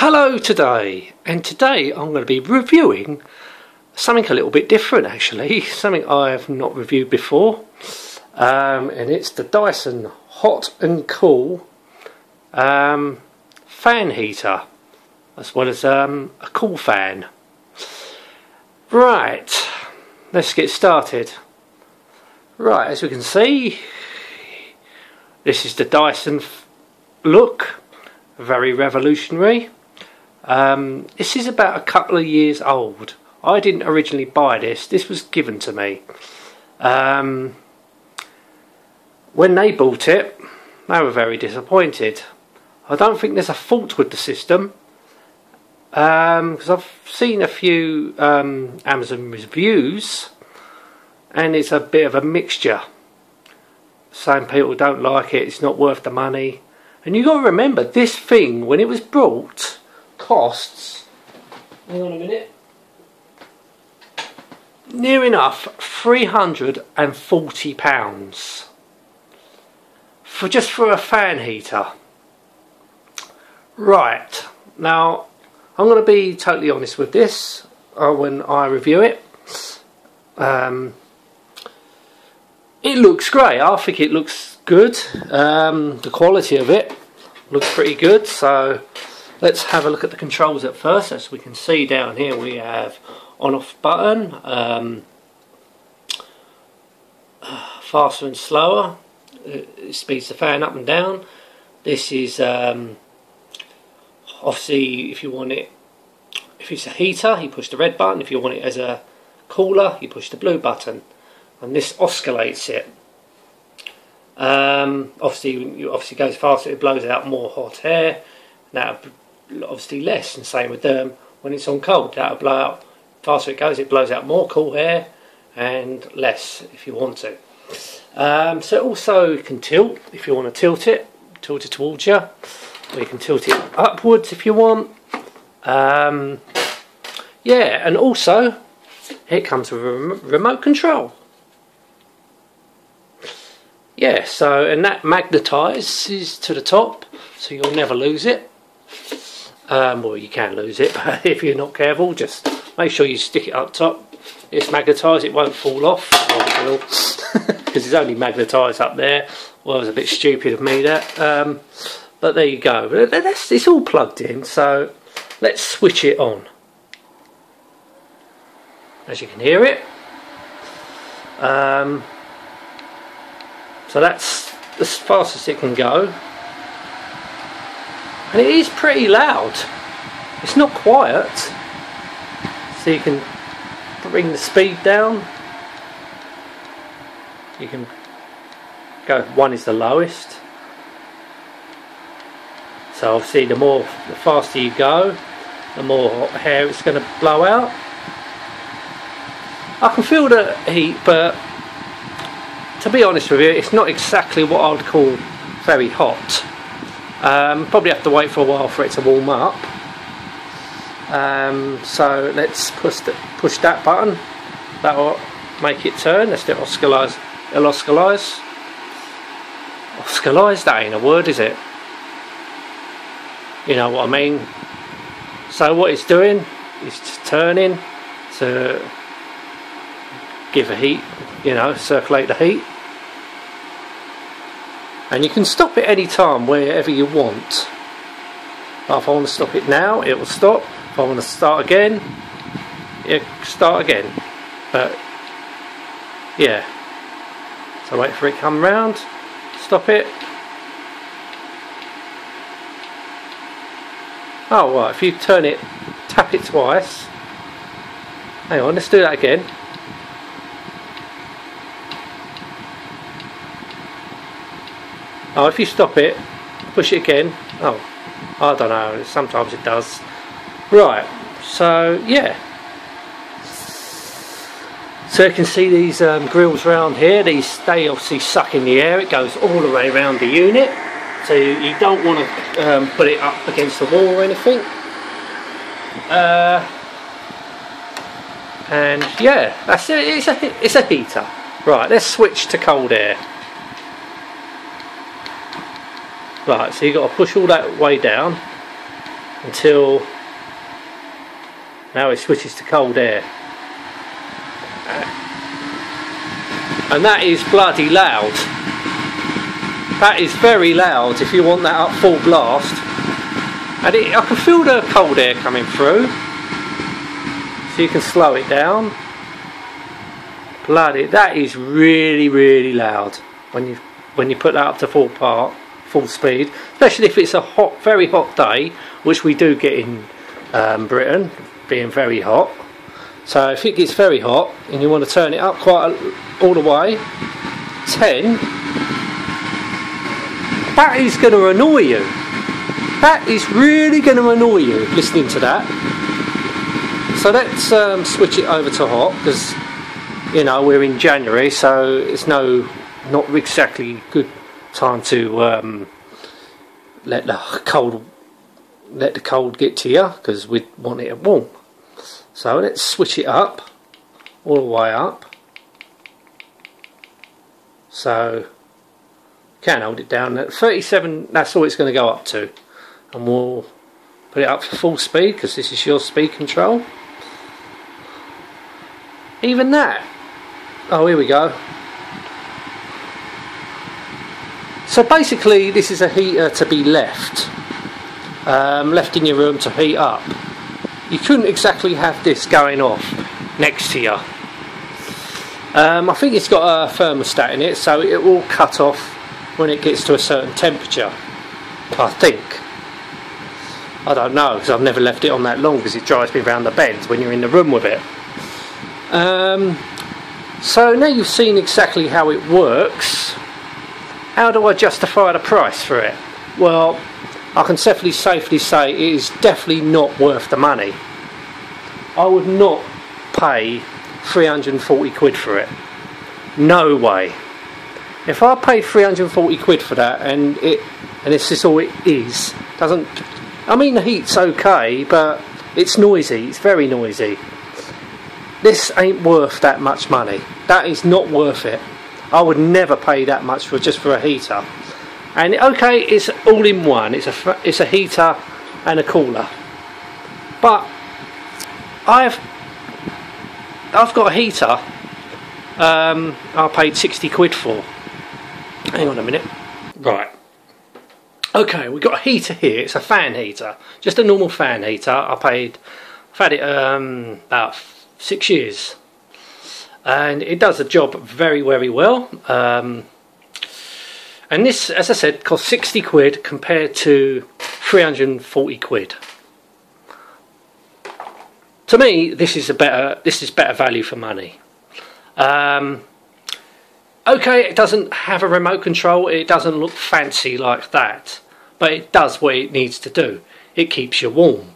Hello today, and today I'm going to be reviewing something a little bit different actually, something I have not reviewed before, and it's the Dyson Hot and Cool fan heater, as well as a cool fan. Right, let's get started. Right, as we can see, this is the Dyson look, very revolutionary. This is about a couple of years old. I didn't originally buy this. This was given to me. When they bought it, they were very disappointed. I don't think there's a fault with the system, because I've seen a few Amazon reviews, and it's a bit of a mixture. Some people don't like it. It's not worth the money. And you got to remember, this thing, when it was brought, costs, hang on a minute, near enough £340 for a fan heater. Right, now I'm going to be totally honest with this when I review it. It looks great. I think it looks good. The quality of it looks pretty good. So let's have a look at the controls at first. As we can see down here, we have on-off button, faster and slower. It speeds the fan up and down. This is obviously, if you want it, if it's a heater, you push the red button. If you want it as a cooler, you push the blue button, and this oscillates it. Obviously goes faster, it blows out more hot air. Now obviously less, and same with them when it's on cold. That'll blow out, faster it goes, it blows out more cool air, and less if you want to. So also you can tilt if you want to tilt it towards you, or you can tilt it upwards if you want. Yeah, and also it comes with a remote control. Yeah, so, and that magnetises to the top, so you'll never lose it. Well, you can lose it, but if you're not careful, just make sure you stick it up top. It's magnetised, it won't fall off, because it's only magnetised up there. Well, it was a bit stupid of me, that. But there you go. It's all plugged in, so let's switch it on. As you can hear it. So that's as fast as it can go, and it is pretty loud. It's not quiet, so you can bring the speed down. You can go, 1 is the lowest, so obviously the faster you go, the more hot air it's going to blow out. I can feel the heat, but to be honest with you, it's not exactly what I would call very hot. Probably have to wait for a while for it to warm up. So let's push that button. That will make it turn. Let's do it. Oscillise. Oscillise, that ain't a word, is it? You know what I mean. So what it's doing is just turning to give a heat, you know, circulate the heat. And you can stop it any time, wherever you want. If I want to stop it now, it will stop. If I want to start again, it start again. But yeah, so wait for it to come round, stop it. Oh right, if you turn it, tap it twice. Hang on, let's do that again. Oh, if you stop it, push it again. Oh, I don't know, sometimes it does. Right, so yeah. So you can see these grills around here, they obviously suck in the air, it goes all the way around the unit. So you don't want to put it up against the wall or anything. And yeah, that's it, it's a heater. Right, let's switch to cold air. Right, so you've got to push all that way down. until now it switches to cold air, and that is bloody loud. That is very loud if you want that up full blast. And I can feel the cold air coming through, so you can slow it down. Bloody, that is really, really loud when you put that up to full speed, especially if it's a hot, very hot day, which we do get in Britain, being very hot. So if it gets very hot and you want to turn it up all the way, 10, that is going to annoy you. That is really going to annoy you listening to that. So let's switch it over to hot, because you know we're in January, so it's not exactly good time to let the cold get to you, because we want it warm. So let's switch it up all the way up. So can hold it down at 37. That's all it's going to go up to, and we'll put it up for full speed because this is your speed control. Even that. Oh, here we go. So basically this is a heater to be left in your room to heat up. You couldn't exactly have this going off next to you. I think it's got a thermostat in it, so it will cut off when it gets to a certain temperature, I think. I don't know, because I've never left it on that long, because it drives me around the bend when you're in the room with it. So now you've seen exactly how it works, how do I justify the price for it? Well, I can safely say it is definitely not worth the money. I would not pay 340 quid for it. No way. If I pay 340 quid for that and this is all it is, I mean the heat's okay, but it's noisy, it's very noisy. This ain't worth that much money. That is not worth it. I would never pay that much just for a heater. And okay, it's all in one. It's a heater and a cooler. But I've got a heater. I paid 60 quid for. Hang on a minute. Right. Okay, we've got a heater here. It's a fan heater, just a normal fan heater. I've had it about 6 years, and it does the job very, very well. And this, as I said, costs 60 quid compared to 340 quid. To me, this is better value for money. Okay, it doesn't have a remote control. It doesn't look fancy like that, but it does what it needs to do. It keeps you warm.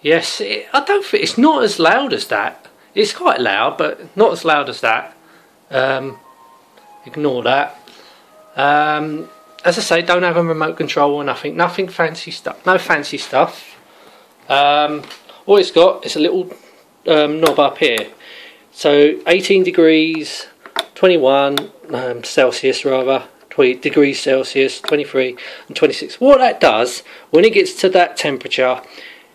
Yes, I don't think it's not as loud as that. It's quite loud, but not as loud as that. Ignore that. As I say, don't have a remote control or nothing. Nothing fancy stuff. No fancy stuff. All it's got is a little knob up here. So 18 degrees, 21 Celsius rather, 20 degrees Celsius, 23 and 26. What that does, when it gets to that temperature,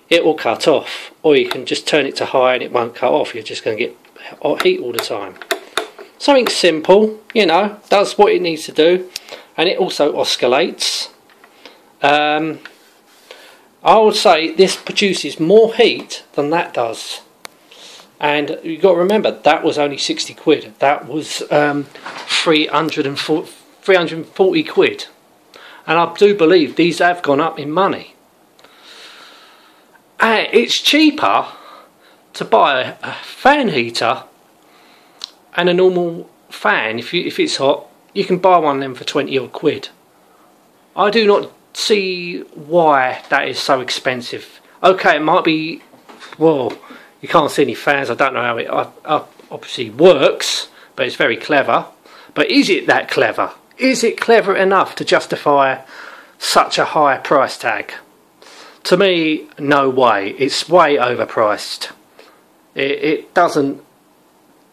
it will cut off. Or you can just turn it to high and it won't cut off. You're just going to get hot heat all the time. Something simple, you know, does what it needs to do. And it also oscillates. I would say this produces more heat than that does. And you've got to remember, that was only 60 quid. That was 340 quid. And I do believe these have gone up in money. It's cheaper to buy a fan heater and a normal fan. If it's hot, you can buy one of them for 20 odd quid. I do not see why that is so expensive. Okay, it might be, well, you can't see any fans. I don't know how it obviously works, but it's very clever. But is it that clever? Is it clever enough to justify such a high price tag? To me, no way. It's way overpriced. It doesn't.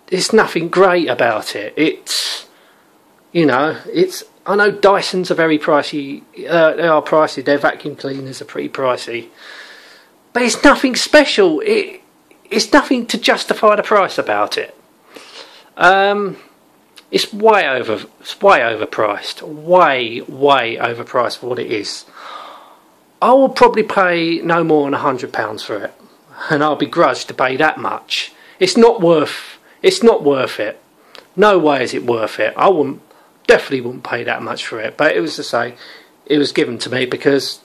There's nothing great about it. It's, you know, it's I know Dysons are very pricey. They are pricey. Their vacuum cleaners are pretty pricey. But it's nothing special. It's nothing to justify the price about it. It's way overpriced. Way overpriced for what it is. I will probably pay no more than £100 for it, and I'll begrudged to pay that much. It's not worth it. No way is it worth it. Definitely wouldn't pay that much for it. But it was to say, it was given to me because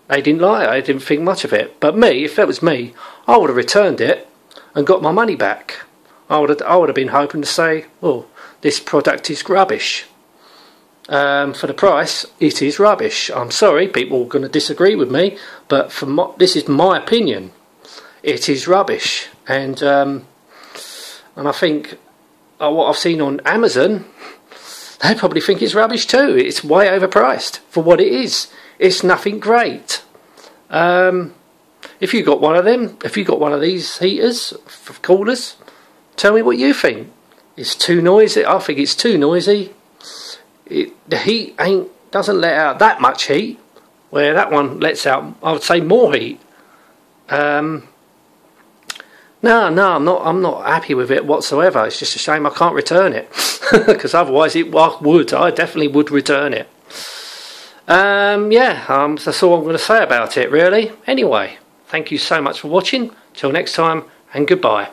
they didn't like it. I didn't think much of it. But me, if that was me, I would have returned it and got my money back. I would have been hoping to say, well, this product is rubbish. For the price, it is rubbish. I'm sorry, people are going to disagree with me, but this is my opinion. It is rubbish, and I think what I've seen on Amazon, they probably think it's rubbish too. It's way overpriced for what it is. It's nothing great. If you got one of them, if you got one of these heaters, coolers, tell me what you think. It's too noisy. I think it's too noisy. The heat doesn't let out that much heat, where that one lets out, I would say, more heat. No, I'm not happy with it whatsoever. It's just a shame I can't return it, because otherwise I definitely would return it. That's all I'm going to say about it, really. Anyway, thank you so much for watching. Till next time, and goodbye.